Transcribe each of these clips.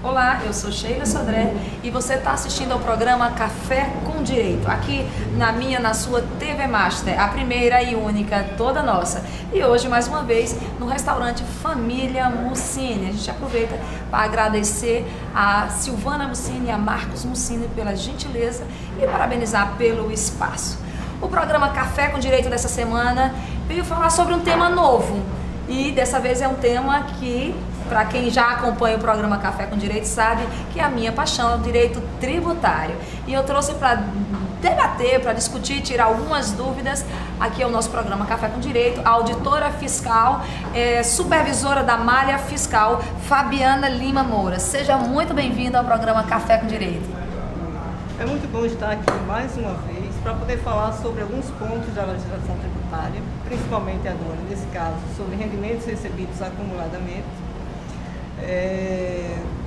Olá, eu sou Sheila Sodré e você está assistindo ao programa Café com Direito, aqui na sua TV Master, a primeira e única, toda nossa. E hoje, mais uma vez, no restaurante Família Mussini. A gente aproveita para agradecer a Silvana Mussini e a Marcos Mussini pela gentileza e parabenizar pelo espaço. O programa Café com Direito dessa semana veio falar sobre um tema novo e dessa vez é um tema que, para quem já acompanha o programa Café com Direito, sabe que a minha paixão é o direito tributário. E eu trouxe para debater, para discutir, tirar algumas dúvidas, aqui é o nosso programa Café com Direito, a auditora fiscal, supervisora da malha fiscal, Fabiana Lima Moura. Seja muito bem-vinda ao programa Café com Direito. É muito bom estar aqui mais uma vez para poder falar sobre alguns pontos da legislação tributária, principalmente agora, nesse caso, sobre rendimentos recebidos acumuladamente.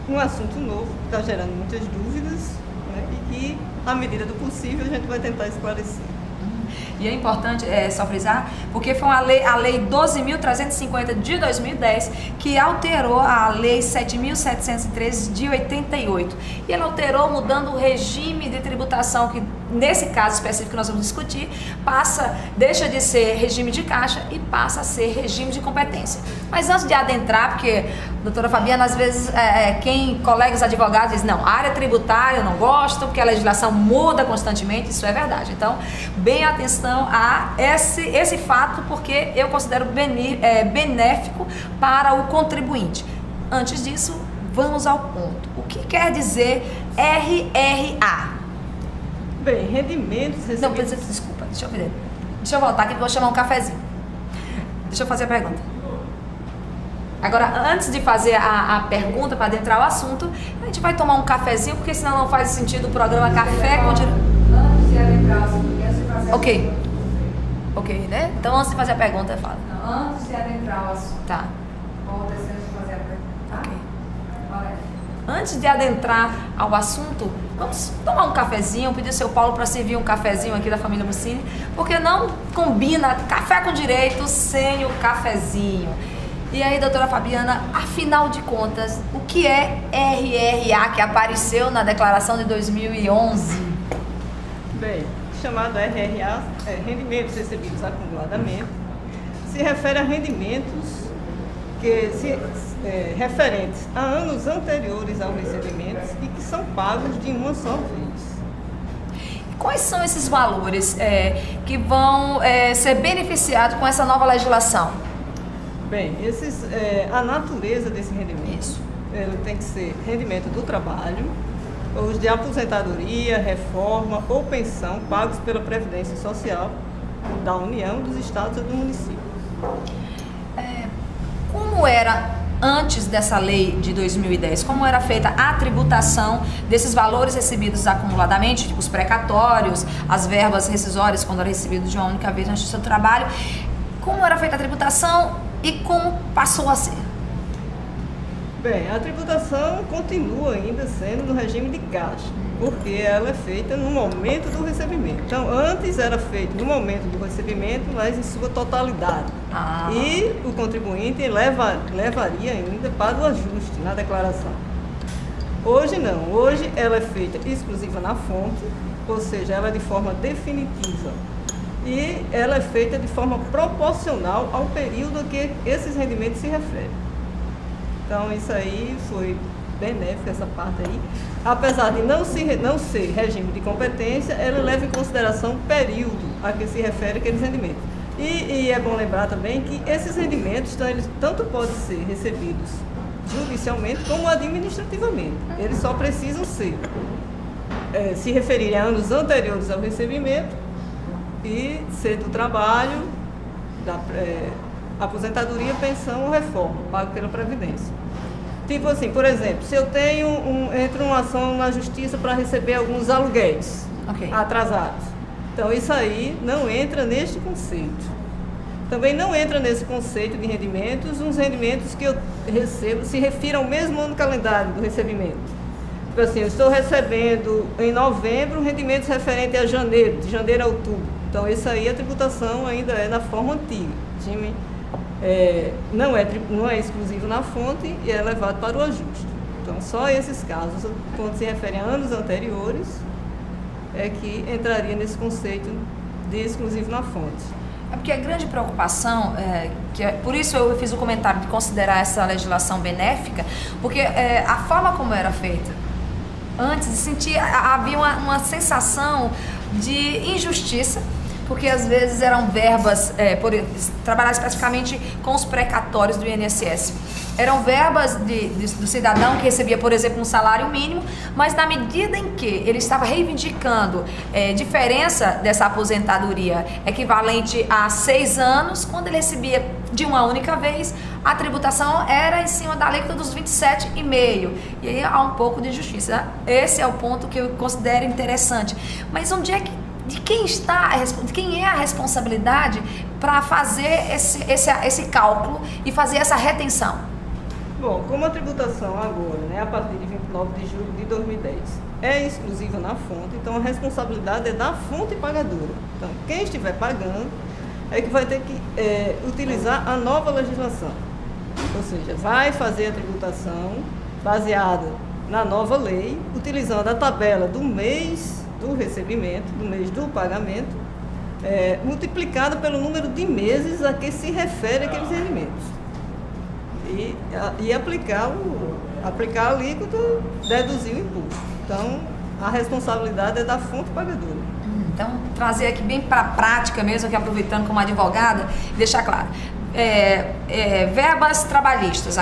Um assunto novo que está gerando muitas dúvidas, né, e que, à medida do possível, a gente vai tentar esclarecer. E é importante só frisar, porque foi a lei 12.350 de 2010 que alterou a lei 7.713 de 88. E ela alterou mudando o regime de tributação, que nesse caso específico que nós vamos discutir, deixa de ser regime de caixa e passa a ser regime de competência. Mas antes de adentrar, porque, doutora Fabiana, às vezes colegas advogados dizem, não, área tributária eu não gosto, porque a legislação muda constantemente, isso é verdade. Então, bem atenção a esse fato, porque eu considero benéfico para o contribuinte. Antes disso, vamos ao ponto. O que quer dizer RRA? Bem, rendimentos recebidos... Não, desculpa, deixa eu voltar aqui que eu vou chamar um cafezinho. Deixa eu fazer a pergunta. Agora, antes de fazer a pergunta, para adentrar o assunto, a gente vai tomar um cafezinho, porque senão não faz sentido o programa Café com Direito. Antes de adentrar o assunto, Ok, né? Então, antes de fazer a pergunta, fala. Antes de adentrar o assunto. Tá. Volta antes de fazer a pergunta. Ok. Olha. Antes de adentrar ao assunto, vamos tomar um cafezinho, pedir ao seu Paulo para servir um cafezinho aqui da família Mussini, porque não combina café com direito sem o cafezinho. E aí, doutora Fabiana, afinal de contas, o que é RRA que apareceu na declaração de 2011? Bem, chamado RRA, rendimentos recebidos acumuladamente, se refere a rendimentos referentes a anos anteriores ao recebimento e que são pagos de uma só vez. Quais são esses valores que vão ser beneficiados com essa nova legislação? Bem, a natureza desse rendimento, ele tem que ser rendimento do trabalho, os de aposentadoria, reforma ou pensão pagos pela Previdência Social da União, dos Estados ou do município. Como era antes dessa lei de 2010? Como era feita a tributação desses valores recebidos acumuladamente, tipo os precatórios, as verbas rescisórias quando era recebido de uma única vez na Justiça do Trabalho? Como era feita a tributação e como passou a ser? Bem, a tributação continua ainda sendo no regime de caixa, porque ela é feita no momento do recebimento. Então, antes era feito no momento do recebimento, mas em sua totalidade. E o contribuinte levaria ainda para o ajuste na declaração. Hoje não, hoje ela é feita exclusiva na fonte, ou seja, ela é de forma definitiva. E ela é feita de forma proporcional ao período a que esses rendimentos se referem. Então, isso aí foi benéfico, essa parte aí. Apesar de não ser regime de competência, ela leva em consideração o período a que se refere aqueles rendimentos. E é bom lembrar também que esses rendimentos, eles tanto podem ser recebidos judicialmente como administrativamente. Eles só precisam se referirem a anos anteriores ao recebimento e ser do trabalho, da aposentadoria, pensão ou reforma, pago pela Previdência. Tipo assim, por exemplo, se eu entro uma ação na justiça para receber alguns aluguéis atrasados, então isso aí não entra neste conceito. Também não entra nesse conceito de rendimentos os rendimentos que eu recebo se refiram ao mesmo ano calendário do recebimento. Tipo assim, eu estou recebendo em novembro rendimentos referentes a janeiro, de janeiro a outubro. Então, isso aí, a tributação ainda é na forma antiga. Não é exclusivo na fonte e é levado para o ajuste. Então, só esses casos, quando se refere a anos anteriores, é que entraria nesse conceito de exclusivo na fonte. É porque a grande preocupação, por isso eu fiz o comentário de considerar essa legislação benéfica, porque a forma como era feita, antes de sentir, havia uma sensação de injustiça, porque às vezes eram verbas, trabalhar especificamente com os precatórios do INSS. Eram verbas do cidadão que recebia, por exemplo, um salário mínimo, mas na medida em que ele estava reivindicando diferença dessa aposentadoria equivalente a 6 anos, quando ele recebia de uma única vez, a tributação era em cima da alíquota dos 27,5%. E aí há um pouco de injustiça. Esse é o ponto que eu considero interessante. Mas onde é que de quem é a responsabilidade para fazer esse cálculo e fazer essa retenção? Bom, como a tributação agora, a partir de 29 de julho de 2010, é exclusiva na fonte, então a responsabilidade é da fonte pagadora. Então, quem estiver pagando é que vai ter que utilizar a nova legislação. Ou seja, vai fazer a tributação baseada na nova lei, utilizando a tabela do mês do recebimento, do mês do pagamento, multiplicado pelo número de meses a que se refere aqueles rendimentos. E aplicar a alíquota, deduzir o imposto. Então, a responsabilidade é da fonte pagadora. Então, trazer aqui bem para a prática mesmo, aqui aproveitando como advogada, deixar claro. Verbas trabalhistas.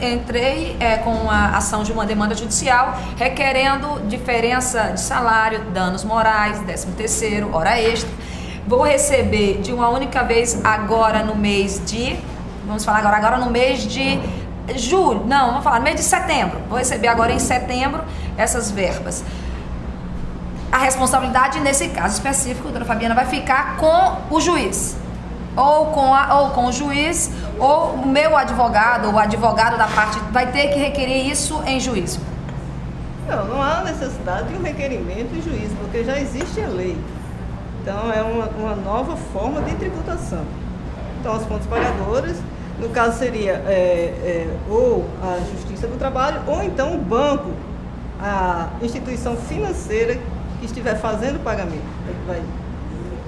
Entrei com a ação de uma demanda judicial requerendo diferença de salário, danos morais, 13º, hora extra. Vou receber de uma única vez agora no mês de... Vamos falar agora no mês de julho. Não, vamos falar no mês de setembro. Vou receber agora em setembro essas verbas. A responsabilidade, nesse caso específico, doutora Fabiana, vai ficar com o juiz. Ou com o juiz, ou o meu advogado, ou o advogado da parte, vai ter que requerer isso em juízo. Não há necessidade de um requerimento em juízo, porque já existe a lei. Então, é uma nova forma de tributação. Então, as fontes pagadoras, no caso seria ou a Justiça do Trabalho, ou então o banco, a instituição financeira que estiver fazendo o pagamento, vai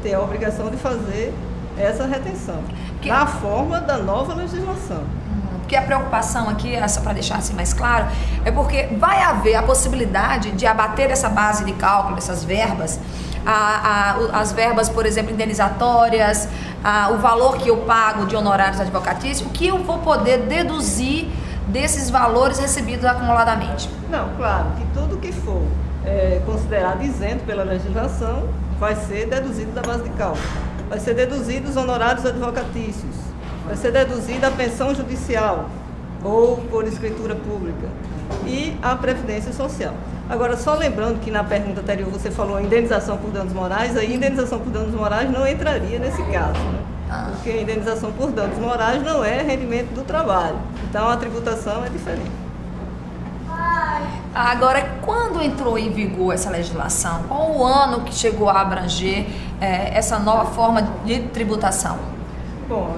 ter a obrigação de fazer essa retenção, na forma da nova legislação. Porque a preocupação aqui, só para deixar assim mais claro, é porque vai haver a possibilidade de abater essa base de cálculo, essas verbas, as verbas, por exemplo, indenizatórias, o valor que eu pago de honorários advocatícios, o que eu vou poder deduzir desses valores recebidos acumuladamente? Não, claro, que tudo que for considerado isento pela legislação vai ser deduzido da base de cálculo. Vai ser deduzido os honorários advocatícios, vai ser deduzida a pensão judicial ou por escritura pública e a previdência social. Agora, só lembrando que na pergunta anterior você falou indenização por danos morais, aí indenização por danos morais não entraria nesse caso, porque a indenização por danos morais não é rendimento do trabalho, então a tributação é diferente. Agora, quando entrou em vigor essa legislação? Qual o ano que chegou a abranger essa nova forma de tributação? Bom,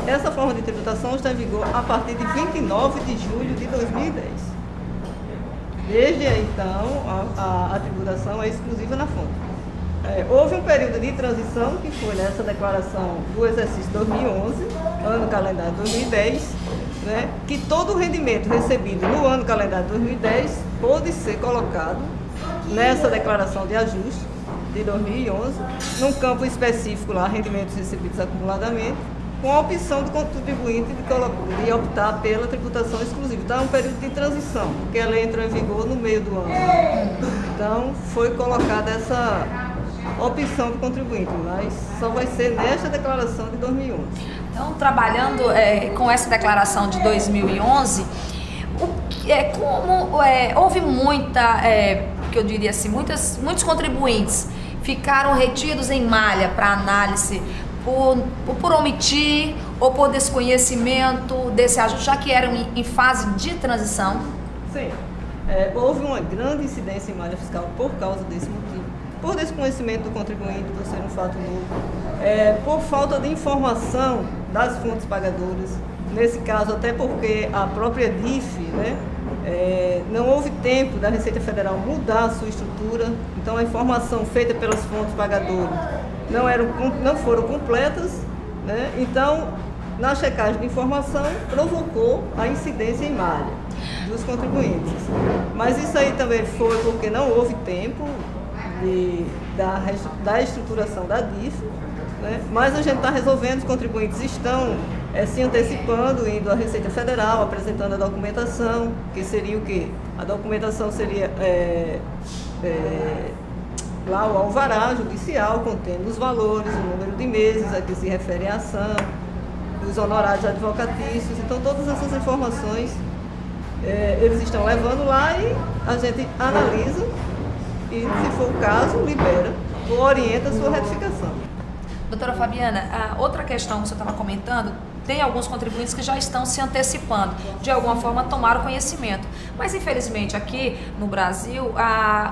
essa forma de tributação está em vigor a partir de 29 de julho de 2010. Desde aí, então, a tributação é exclusiva na fonte. Houve um período de transição, que foi nessa declaração do exercício 2011, ano calendário 2010, que todo o rendimento recebido no ano calendário 2010 pôde ser colocado nessa declaração de ajuste de 2011, num campo específico lá, rendimentos recebidos acumuladamente, com a opção do contribuinte de optar pela tributação exclusiva. Então, é um período de transição, porque a lei entrou em vigor no meio do ano. Então, foi colocada essa opção do contribuinte, mas só vai ser nesta declaração de 2011. Então, trabalhando com essa declaração de 2011, houve muita, que eu diria assim, muitos contribuintes ficaram retidos em malha para análise por omitir ou por desconhecimento desse ajuste, já que eram em fase de transição? Sim. Houve uma grande incidência em malha fiscal por causa desse motivo. Por desconhecimento do contribuinte, por ser um fato novo, por falta de informação das fontes pagadoras, nesse caso até porque a própria DIF, Não houve tempo da Receita Federal mudar a sua estrutura, então a informação feita pelas fontes pagadoras não foram completas, né? Então, na checagem de informação, provocou a incidência em malha dos contribuintes. Mas isso aí também foi porque não houve tempo da estruturação da DIF, né? Mas a gente está resolvendo, os contribuintes estão se antecipando, indo à Receita Federal, apresentando a documentação, que seria o quê? A documentação seria lá o alvará judicial, contendo os valores, o número de meses a que se refere a ação, os honorários advocatícios. Então, todas essas informações eles estão levando lá e a gente analisa e, se for o caso, libera ou orienta a sua retificação. Doutora Fabiana, a outra questão que você estava comentando, tem alguns contribuintes que já estão se antecipando, de alguma forma tomaram conhecimento. Mas, infelizmente, aqui no Brasil,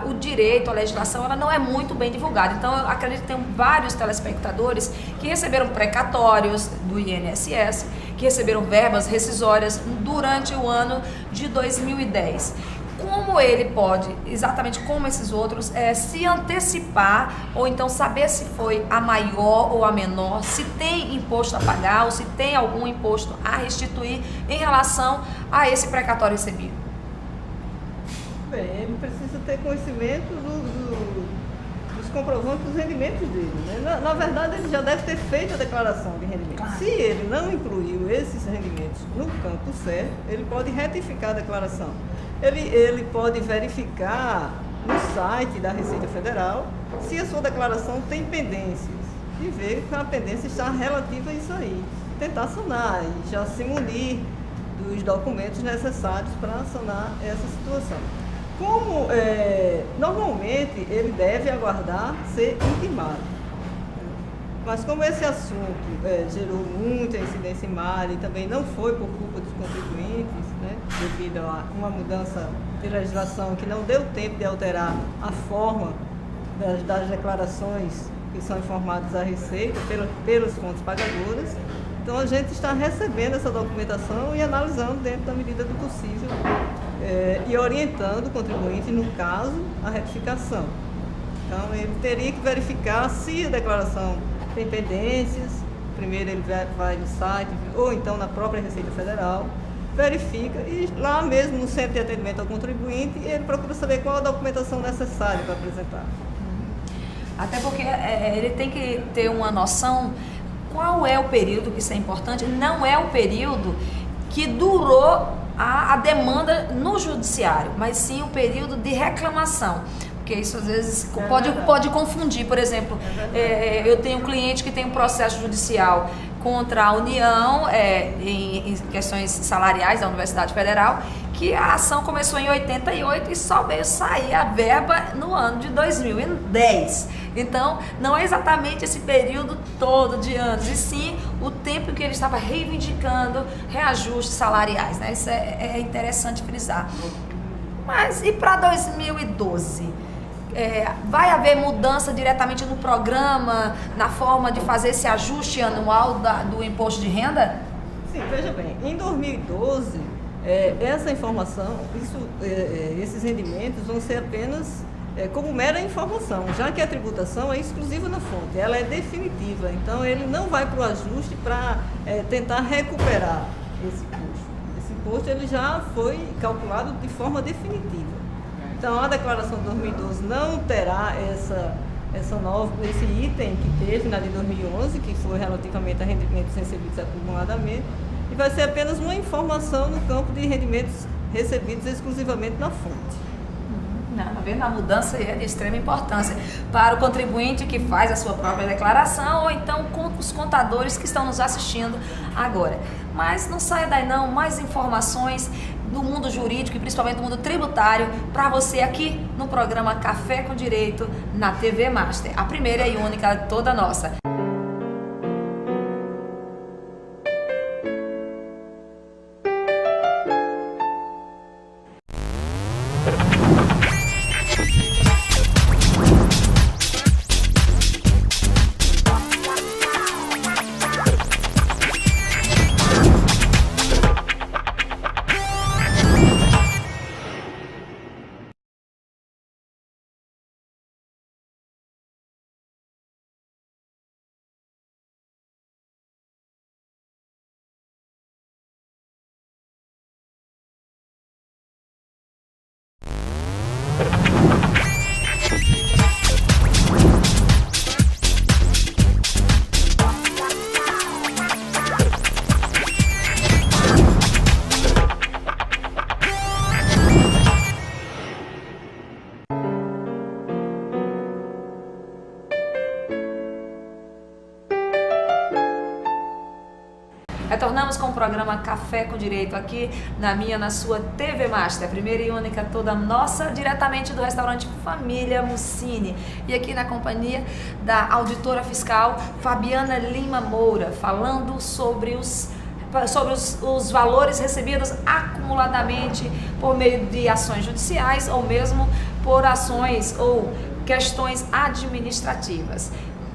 o direito, a legislação, ela não é muito bem divulgada. Então, eu acredito que tem vários telespectadores que receberam precatórios do INSS, que receberam verbas rescisórias durante o ano de 2010. Como ele pode, exatamente como esses outros, se antecipar ou então saber se foi a maior ou a menor, se tem imposto a pagar ou se tem algum imposto a restituir em relação a esse precatório recebido? Bem, ele precisa ter conhecimento dos comprovantes dos rendimentos dele, né? Na verdade, ele já deve ter feito a declaração de rendimento. Claro. Se ele não incluiu esses rendimentos no campo certo, ele pode retificar a declaração. Ele pode verificar no site da Receita Federal se a sua declaração tem pendências e ver que a pendência está relativa a isso aí. Tentar sanar e já se munir dos documentos necessários para sanar essa situação. Como normalmente ele deve aguardar ser intimado. Mas como esse assunto gerou muita incidência em malha e também não foi por culpa dos contribuintes, né, devido a uma mudança de legislação que não deu tempo de alterar a forma das declarações que são informadas à Receita pelas fontes pagadoras, então a gente está recebendo essa documentação e analisando dentro da medida do possível e orientando o contribuinte, no caso, a retificação. Então ele teria que verificar se a declaração tem pendências. Primeiro ele vai no site ou então na própria Receita Federal, verifica e lá mesmo no centro de atendimento ao contribuinte ele procura saber qual a documentação necessária para apresentar. Até porque ele tem que ter uma noção qual é o período, que isso é importante, não é o período que durou a demanda no judiciário, mas sim o período de reclamação. Porque isso às vezes pode confundir. Por exemplo, eu tenho um cliente que tem um processo judicial contra a União em questões salariais da Universidade Federal, que a ação começou em 88 e só veio sair a verba no ano de 2010. Então, não é exatamente esse período todo de anos, e sim o tempo que ele estava reivindicando reajustes salariais, né? Isso é interessante frisar. Mas e para 2012? Vai haver mudança diretamente no programa, na forma de fazer esse ajuste anual do imposto de renda? Sim, veja bem, em 2012, essa informação, esses rendimentos vão ser apenas como mera informação, já que a tributação é exclusiva na fonte, ela é definitiva, então ele não vai para o ajuste para tentar recuperar esse custo. Esse imposto ele já foi calculado de forma definitiva. Então, a declaração de 2012 não terá esse item que teve na de 2011, que foi relativamente a rendimentos recebidos acumuladamente, e vai ser apenas uma informação no campo de rendimentos recebidos exclusivamente na fonte. A mudança é de extrema importância para o contribuinte que faz a sua própria declaração ou então com os contadores que estão nos assistindo agora. Mas não saia daí não, mais informações do mundo jurídico e principalmente do mundo tributário para você aqui no programa Café com Direito na TV Master, a primeira e única toda nossa. retornamos com o programa Café com Direito aqui na sua TV Master, a primeira e única toda nossa, diretamente do restaurante Família Mussini. E aqui na companhia da auditora fiscal Fabiana Lima Moura, falando sobre os valores recebidos acumuladamente por meio de ações judiciais ou mesmo por ações ou questões administrativas.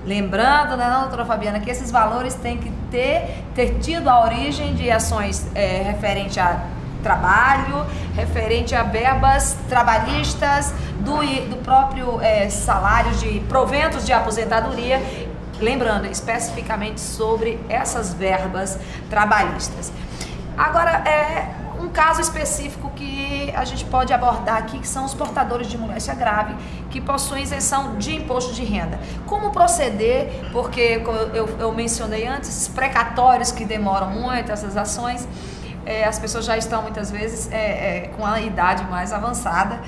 Lembrando, né, doutora Fabiana, que esses valores têm que ter tido a origem de ações referente a trabalho, referente a verbas trabalhistas, do próprio salário de proventos de aposentadoria, lembrando especificamente sobre essas verbas trabalhistas. Agora, um caso específico que a gente pode abordar aqui, que são os portadores de moléstia grave, que possuem isenção de imposto de renda. Como proceder? Porque, como eu mencionei antes, esses precatórios que demoram muito, essas ações, as pessoas já estão muitas vezes com a idade mais avançada.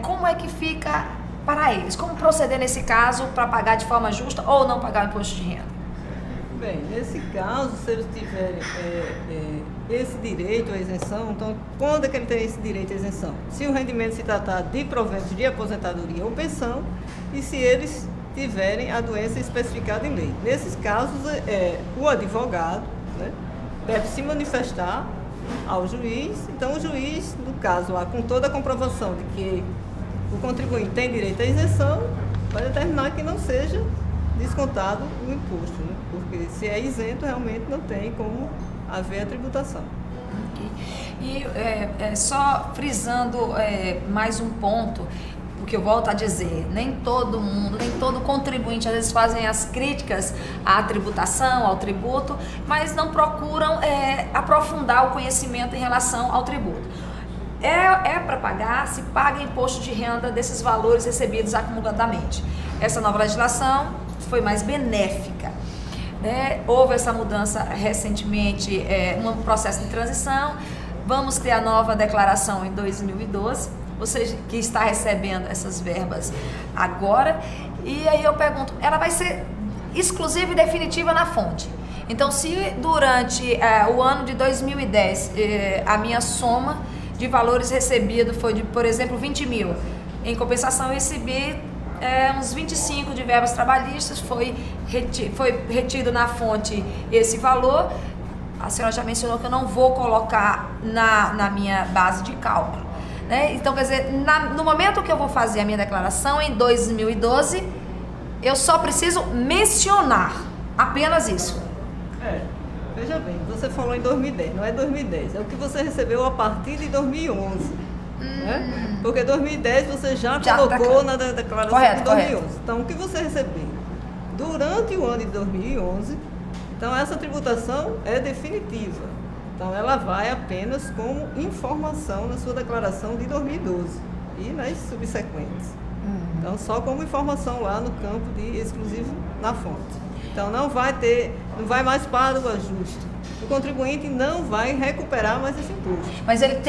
Como é que fica para eles? Como proceder nesse caso para pagar de forma justa ou não pagar o imposto de renda? Bem, nesse caso, se eles tiverem esse direito à isenção, então, quando é que ele tem esse direito à isenção? Se o rendimento se tratar de proventos de aposentadoria ou pensão, e se eles tiverem a doença especificada em lei. Nesses casos, o advogado, né, deve se manifestar ao juiz. Então, o juiz, no caso lá, com toda a comprovação de que o contribuinte tem direito à isenção, vai determinar que não seja descontado o imposto, né? Porque se é isento, realmente não tem como haver a tributação. E só frisando mais um ponto, porque eu volto a dizer, nem todo mundo, nem todo contribuinte às vezes fazem as críticas à tributação, ao tributo, mas não procuram aprofundar o conhecimento em relação ao tributo. Para pagar, se paga imposto de renda desses valores recebidos acumuladamente. Essa nova legislação foi mais benéfica, né? Houve essa mudança recentemente, um processo de transição. Vamos ter a nova declaração em 2012, você que está recebendo essas verbas agora, e aí eu pergunto, ela vai ser exclusiva e definitiva na fonte. Então, se durante o ano de 2010 a minha soma de valores recebidos foi de, por exemplo, 20 mil, em compensação eu recebi uns 25 de verbas trabalhistas, foi retido na fonte esse valor. A senhora já mencionou que eu não vou colocar na minha base de cálculo, né? Então, quer dizer, no momento que eu vou fazer a minha declaração, em 2012, eu só preciso mencionar apenas isso. Veja bem, você falou em 2010, não é 2010, é o que você recebeu a partir de 2011. Né? Porque 2010 você já colocou na declaração de 2011. Correto. Então, o que você recebeu durante o ano de 2011, então essa tributação é definitiva. Então, ela vai apenas como informação na sua declaração de 2012 e nas subsequentes. Então, só como informação lá no campo de exclusivo na fonte. Então, não vai mais para o ajuste. O contribuinte não vai recuperar mais esse imposto. Mas ele vai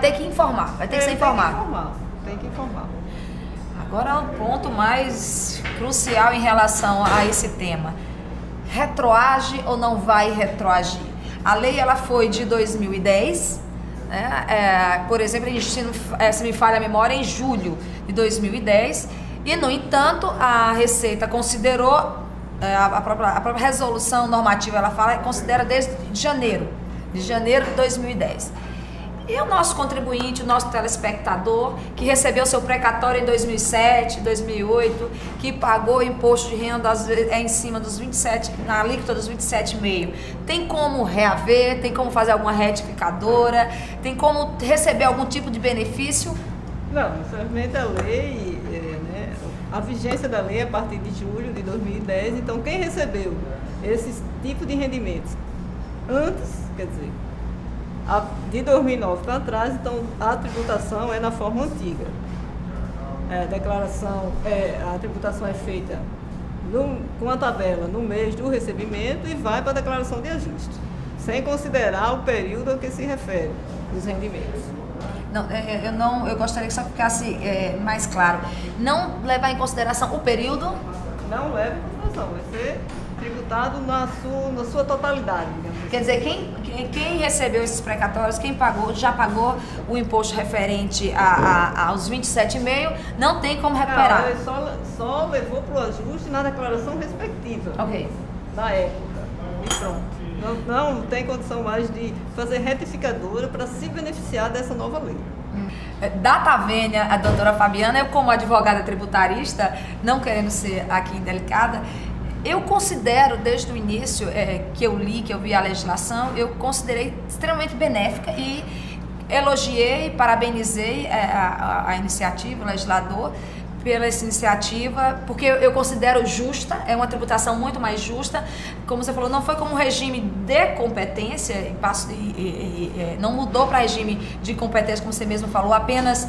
ter que informar, vai ter que ser informado. Tem que informar. Agora, um ponto mais crucial em relação a esse tema. Retroage ou não vai retroagir? A lei ela foi de 2010, né? Por exemplo, se me falha a memória, em julho de 2010. E, no entanto, a Receita considerou, a própria resolução normativa, ela considera desde janeiro de 2010. E o nosso contribuinte, o nosso telespectador, que recebeu seu precatório em 2007, 2008, que pagou imposto de renda em cima dos 27, na alíquota dos 27,5%, tem como reaver, tem como fazer alguma retificadora, tem como receber algum tipo de benefício? Não, infelizmente a lei, a vigência da lei é a partir de julho de 2010, então quem recebeu esse tipo de rendimentos antes, quer dizer, de 2009 para trás, então a tributação é na forma antiga. A tributação é feita com a tabela no mês do recebimento e vai para a declaração de ajuste, sem considerar o período a que se refere os rendimentos. Não, eu gostaria que só ficasse mais claro. Não levar em consideração o período? Não leva em consideração, vai ser tributado na sua totalidade, digamos assim. Quer dizer, quem recebeu esses precatórios, quem pagou, já pagou o imposto referente aos 27,5, não tem como recuperar. Ele só levou para o ajuste na declaração respectiva. Ok. Da época. E pronto. Não tem condição mais de fazer retificadora para se beneficiar dessa nova lei. Data vênia, a doutora Fabiana, eu como advogada tributarista, não querendo ser aqui indelicada, eu considero desde o início que eu vi a legislação, eu considerei extremamente benéfica e elogiei e parabenizei a iniciativa, o legislador, pela essa iniciativa, porque eu considero justa, é uma tributação muito mais justa. Como você falou, não foi como um regime de competência, não mudou para regime de competência, como você mesmo falou, apenas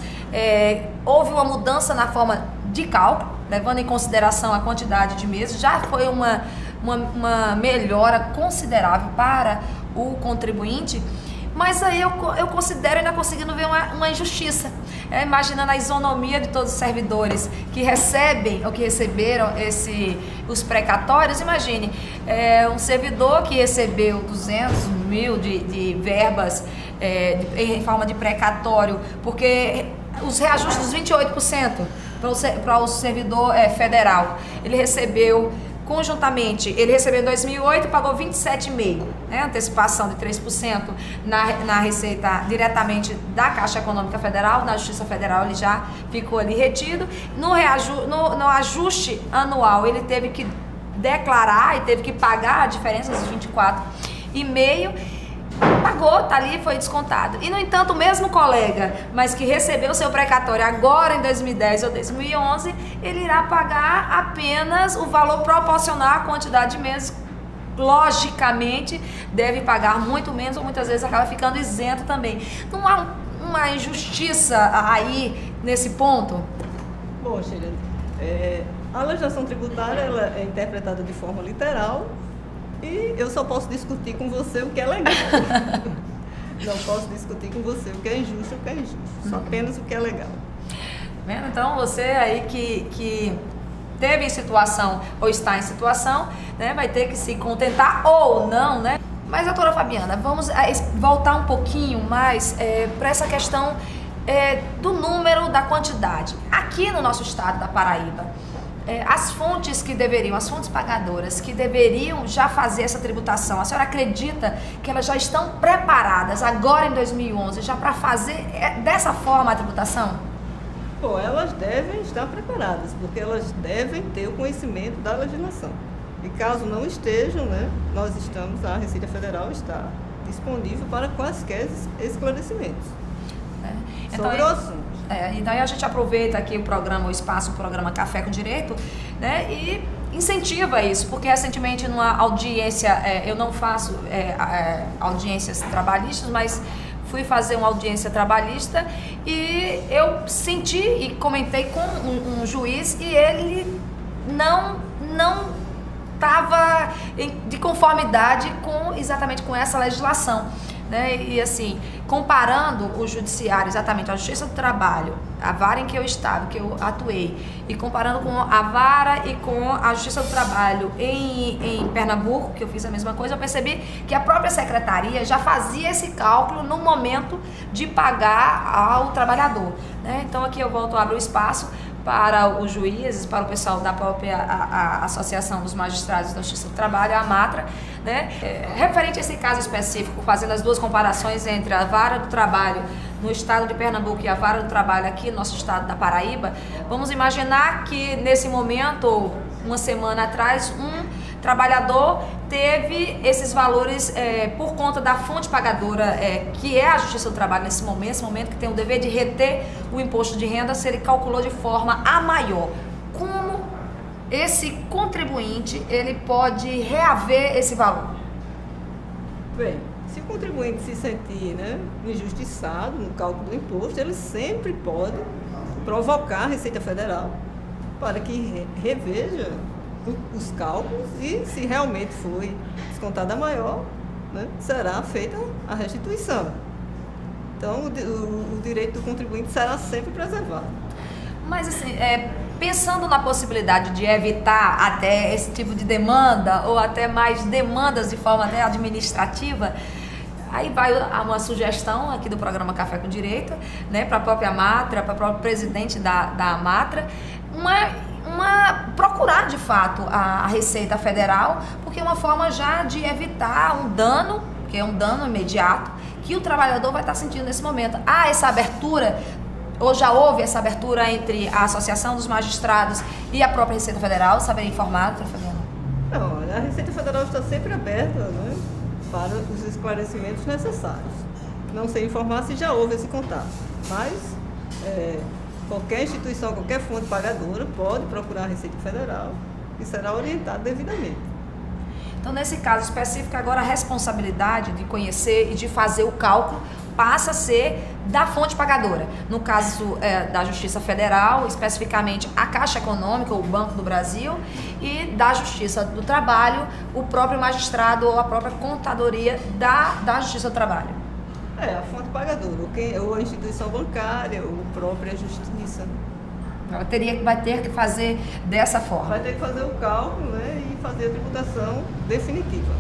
houve uma mudança na forma de cálculo, levando em consideração a quantidade de meses, já foi uma melhora considerável para o contribuinte. Mas aí eu considero ainda conseguindo ver uma injustiça. Imaginando a isonomia de todos os servidores que recebem ou que receberam os precatórios. Imagine, um servidor que recebeu 200 mil de verbas em forma de precatório, porque os reajustes dos 28% para o servidor federal, ele recebeu conjuntamente, ele recebeu em 2008 e pagou 27,5%, né? Antecipação de 3% na receita diretamente da Caixa Econômica Federal, na Justiça Federal ele já ficou ali retido. No ajuste anual ele teve que declarar e teve que pagar a diferença dos 24,5%, pagou, tá ali, foi descontado. E, no entanto, o mesmo colega, mas que recebeu seu precatório agora em 2010 ou 2011, ele irá pagar apenas o valor proporcional à quantidade de meses. Logicamente, deve pagar muito menos ou muitas vezes acaba ficando isento também. Não há uma injustiça aí nesse ponto? Bom, Sheila, a legislação tributária ela é interpretada de forma literal. E eu só posso discutir com você o que é legal. Não posso discutir com você o que é injusto ou o que é injusto. Só apenas o que é legal. Vendo? Então, você aí que teve em situação ou está em situação, né, vai ter que se contentar ou não, né? Mas, doutora Fabiana, vamos voltar um pouquinho mais para essa questão do número, da quantidade. Aqui no nosso estado da Paraíba, as fontes pagadoras que deveriam já fazer essa tributação, a senhora acredita que elas já estão preparadas agora em 2011 já para fazer dessa forma a tributação? Bom, elas devem estar preparadas, porque elas devem ter o conhecimento da legislação. E caso não estejam, né, a Receita Federal está disponível para quaisquer esclarecimentos sobre o assunto. E daí a gente aproveita aqui o programa Café com Direito, né, e incentiva isso, porque recentemente numa audiência, eu não faço audiências trabalhistas, mas fui fazer uma audiência trabalhista e eu senti e comentei com um juiz e ele não estava de conformidade exatamente com essa legislação. Né? E assim, comparando o judiciário, exatamente a Justiça do Trabalho, a vara em que eu estava, que eu atuei, e comparando com a vara e com a Justiça do Trabalho em Pernambuco, que eu fiz a mesma coisa, eu percebi que a própria secretaria já fazia esse cálculo no momento de pagar ao trabalhador. Né? Então aqui eu volto a abrir o espaço para os juízes, para o pessoal da própria a Associação dos Magistrados da Justiça do Trabalho, a AMATRA, né? Referente a esse caso específico, fazendo as duas comparações entre a vara do trabalho no estado de Pernambuco e a vara do trabalho aqui no nosso estado da Paraíba, vamos imaginar que nesse momento, uma semana atrás, um trabalhador teve esses valores por conta da fonte pagadora, que é a Justiça do Trabalho nesse momento que tem o dever de reter o imposto de renda, se ele calculou de forma a maior. Como esse contribuinte ele pode reaver esse valor? Bem, se o contribuinte se sentir, né, injustiçado no cálculo do imposto, ele sempre pode provocar a Receita Federal para que reveja os cálculos e, se realmente foi descontada a maior, né, será feita a restituição. Então, o direito do contribuinte será sempre preservado. Mas assim, Pensando na possibilidade de evitar até esse tipo de demanda ou até mais demandas de forma até administrativa, aí vai uma sugestão aqui do programa Café com Direito, né, para a própria Amatra, para o próprio presidente da Amatra, procurar de fato a Receita Federal, porque é uma forma já de evitar um dano, que é um dano imediato, que o trabalhador vai estar sentindo nesse momento. Há essa abertura, ou já houve essa abertura entre a Associação dos Magistrados e a própria Receita Federal? Saberia informar, doutora Fabiana? Não, a Receita Federal está sempre aberta, né, para os esclarecimentos necessários. Não sei informar se já houve esse contato, mas qualquer instituição, qualquer fonte pagadora pode procurar a Receita Federal e será orientado devidamente. Então, nesse caso específico, agora a responsabilidade de conhecer e de fazer o cálculo passa a ser da fonte pagadora. No caso da Justiça Federal, especificamente a Caixa Econômica, o Banco do Brasil, e da Justiça do Trabalho, o próprio magistrado ou a própria contadoria da Justiça do Trabalho. A fonte pagadora, ou a instituição bancária, ou a própria Justiça. Ela vai ter que fazer dessa forma. Vai ter que fazer o cálculo, né, e fazer a tributação definitiva,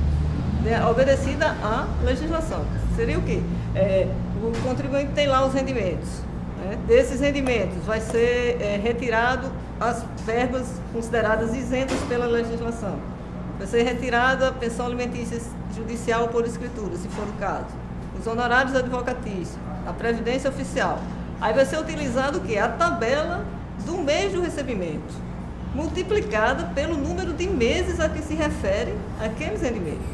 né, obedecida à legislação. Seria o quê? O contribuinte tem lá os rendimentos. Né? Desses rendimentos vai ser retirado as verbas consideradas isentas pela legislação. Vai ser retirada a pensão alimentícia judicial por escritura, se for o caso. Os honorários advocatícios, a previdência oficial. Aí vai ser utilizado o quê? A tabela do mês do recebimento, multiplicada pelo número de meses a que se refere aqueles rendimentos.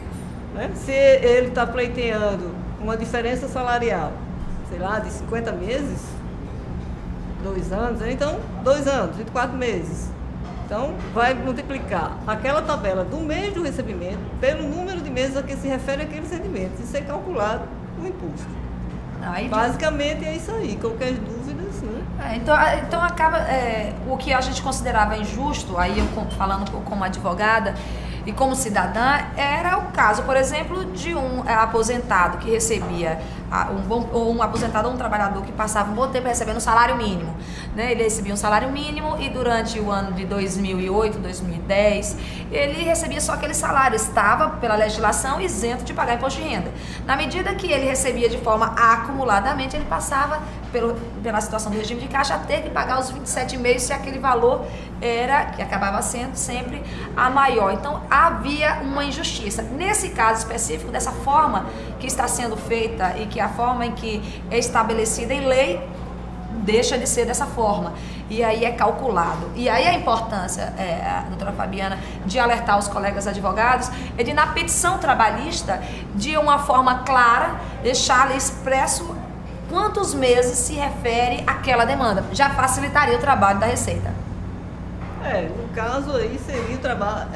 Né? Se ele está pleiteando uma diferença salarial, sei lá, de 50 meses, 2 anos, então 2 anos, 24 meses. Então, vai multiplicar aquela tabela do mês do recebimento pelo número de meses a que se refere aqueles rendimentos e ser calculado o imposto. Basicamente é isso aí, qualquer dúvidas, né? Então acaba, o que a gente considerava injusto, aí eu falando como advogada e como cidadã, era o caso, por exemplo, de um aposentado que recebia, um aposentado ou um trabalhador que passava um bom tempo recebendo um salário mínimo, né? Ele recebia um salário mínimo e durante o ano de 2008, 2010, ele recebia só aquele salário, estava pela legislação isento de pagar imposto de renda. Na medida que ele recebia de forma acumuladamente, ele passava pela situação do regime de caixa a ter que pagar os 27 meses se aquele valor que acabava sendo sempre a maior. Então havia uma injustiça. Nesse caso específico, dessa forma que está sendo feita e que a forma em que é estabelecida em lei deixa de ser dessa forma. E aí é calculado. E aí a importância, doutora Fabiana, de alertar os colegas advogados é de, na petição trabalhista, de uma forma clara, deixar ali expresso quantos meses se refere àquela demanda. Já facilitaria o trabalho da Receita. No caso aí seria o trabalho...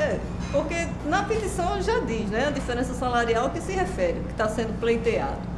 porque na petição já diz, né, a diferença salarial que se refere, que está sendo pleiteado.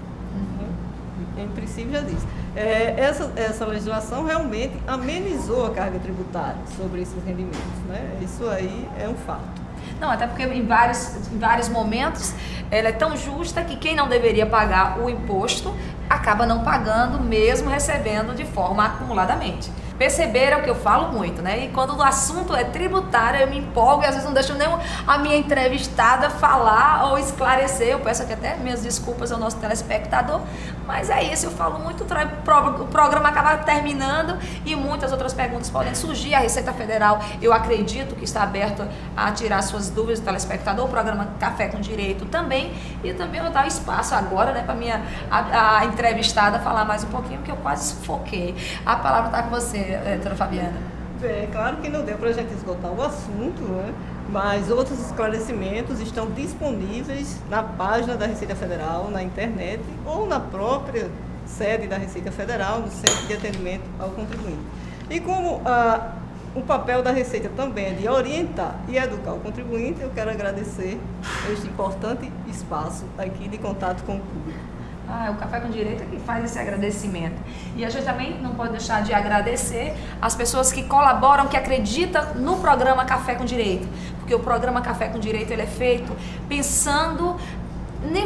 Em princípio já diz. Essa legislação realmente amenizou a carga tributária sobre esses rendimentos, né? Isso aí é um fato. Não, até porque em vários momentos ela é tão justa que quem não deveria pagar o imposto acaba não pagando, mesmo recebendo de forma acumuladamente. Perceberam que eu falo muito, né? E quando o assunto é tributário, eu me empolgo e às vezes não deixo nem a minha entrevistada falar ou esclarecer. Eu peço aqui até minhas desculpas ao nosso telespectador, mas é isso, eu falo muito, o programa acaba terminando e muitas outras perguntas podem surgir. A Receita Federal, eu acredito que está aberto a tirar suas dúvidas do telespectador, o programa Café com Direito também, e também eu vou dar espaço agora, né, para a entrevistada falar mais um pouquinho, porque eu quase sufoquei. A palavra está com você, doutora Fabiana. Bem, claro que não deu para a gente esgotar o assunto, né? Mas outros esclarecimentos estão disponíveis na página da Receita Federal, na internet ou na própria sede da Receita Federal, no Centro de Atendimento ao Contribuinte. E como o papel da Receita também é de orientar e educar o contribuinte, eu quero agradecer este importante espaço aqui de contato com o público. O Café com Direito é que faz esse agradecimento. E a gente também não pode deixar de agradecer as pessoas que colaboram, que acreditam no programa Café com Direito. Porque o programa Café com Direito ele é feito pensando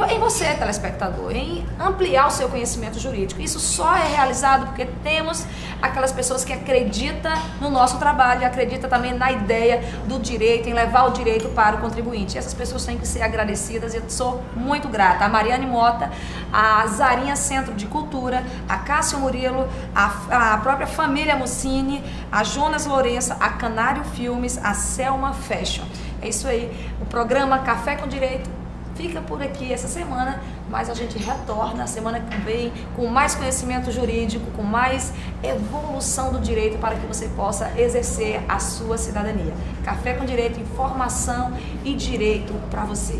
em você, telespectador, em ampliar o seu conhecimento jurídico. Isso só é realizado porque temos aquelas pessoas que acreditam no nosso trabalho, acreditam também na ideia do direito, em levar o direito para o contribuinte. E essas pessoas têm que ser agradecidas e eu sou muito grata. A Mariane Mota, a Zarinha Centro de Cultura, a Cássio Murilo, a própria família Mussini, a Jonas Lourença, a Canário Filmes, a Selma Fashion. É isso aí, o programa Café com Direito fica por aqui essa semana, mas a gente retorna a semana que vem com mais conhecimento jurídico, com mais evolução do direito para que você possa exercer a sua cidadania. Café com Direito, informação e direito para você.